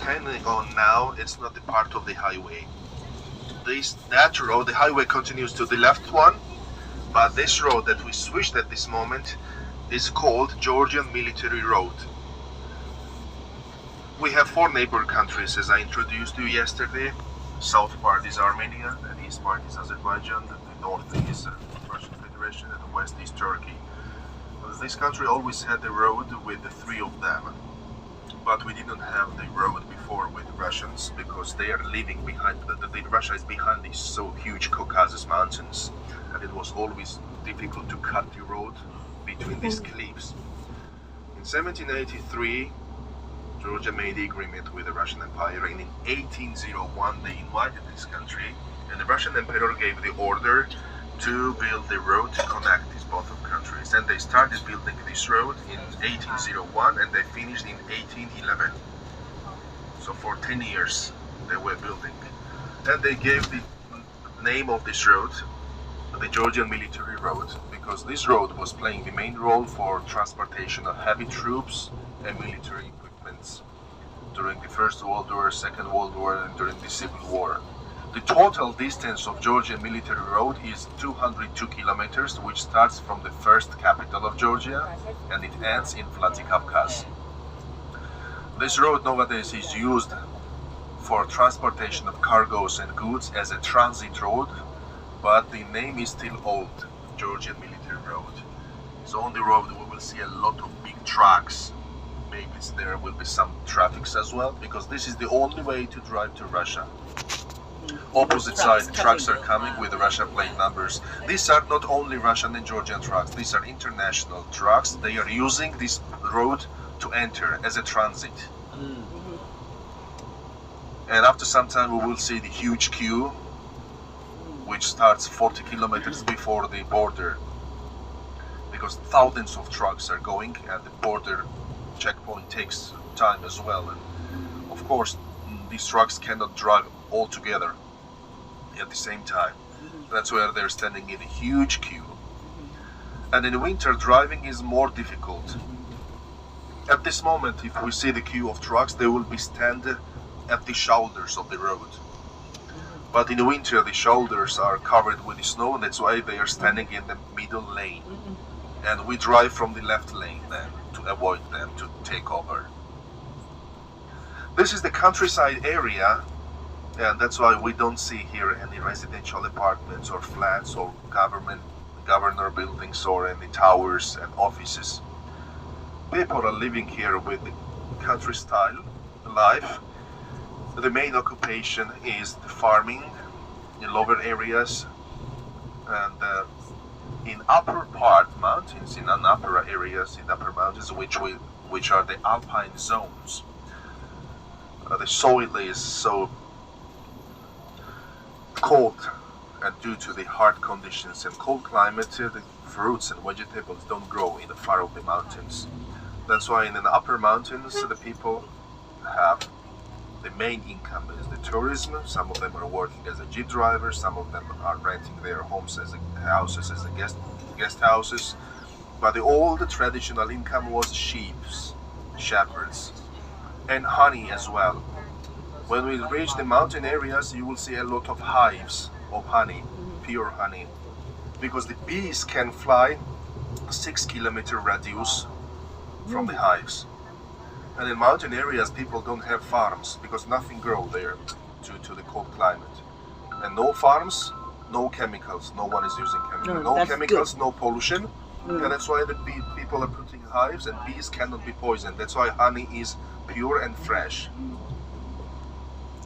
standing on now, it's not the part of the highway. That road, the highway continues to the left one, but this road that we switched at this moment is called Georgian Military Road. We have 4 neighbor countries, as I introduced you yesterday. South part is Armenia, and east part is Azerbaijan, and the north is the Russian Federation, and the west is Turkey. This country always had a road with the 3 of them, but we didn't have the road before with Russians because they are living behind, Russia is behind these so huge Caucasus mountains, and it was always difficult to cut the road between these cliffs. In 1783, Georgia made the agreement with the Russian Empire, and in 1801 they invited this country, and the Russian Emperor gave the order to build the road to connect these both of countries, and they started building this road in 1801 and they finished in 1811. So for 10 years they were building, and they gave the name of this road the Georgian Military Road because this road was playing the main role for transportation of heavy troops and military equipments during the First World War, Second World War, and during the Civil War. The total distance of Georgia Military Road is 202 kilometers, which starts from the first capital of Georgia and it ends in Vladikavkaz. This road nowadays is used for transportation of cargoes and goods as a transit road, but the name is still old, Georgian Military Road. So on the road we will see a lot of big trucks. Maybe there will be some traffic as well, because this is the only way to drive to Russia. Opposite side, trucks are coming with Russian plate numbers. These are not only Russian and Georgian trucks, these are international trucks. They are using this road to enter as a transit. And after some time we will see the huge queue, which starts 40 kilometers before the border, because thousands of trucks are going, and the border checkpoint takes time as well. And of course, these trucks cannot drive all together at the same time. That's where they're standing in a huge queue. And in winter, driving is more difficult. At this moment, if we see the queue of trucks, they will be standing at the shoulders of the road. But in the winter, the shoulders are covered with the snow, and that's why they are standing in the middle lane. And we drive from the left lane then to avoid them to take over. This is the countryside area, and that's why we don't see here any residential apartments or flats or governor buildings or any towers and offices. People are living here with the country style life. The main occupation is the farming in lower areas, and in upper part mountains, in upper areas, in upper mountains, which are the alpine zones. The soil is so cold, and due to the hard conditions and cold climate, the fruits and vegetables don't grow in the far of the mountains. That's why in the upper mountains, the people have the main income is the tourism. Some of them are working as a jeep driver, some of them are renting their homes as houses, as guest houses. But the old traditional income was sheep, shepherds, and honey as well. When we reach the mountain areas, you will see a lot of hives of honey, pure honey, because the bees can fly 6-kilometer radius from the hives. And in mountain areas, people don't have farms because nothing grows there due to the cold climate. And no farms, no chemicals. No one is using chemicals. No chemicals, good. No pollution. And that's why the people are putting hives, and bees cannot be poisoned. That's why honey is pure and fresh.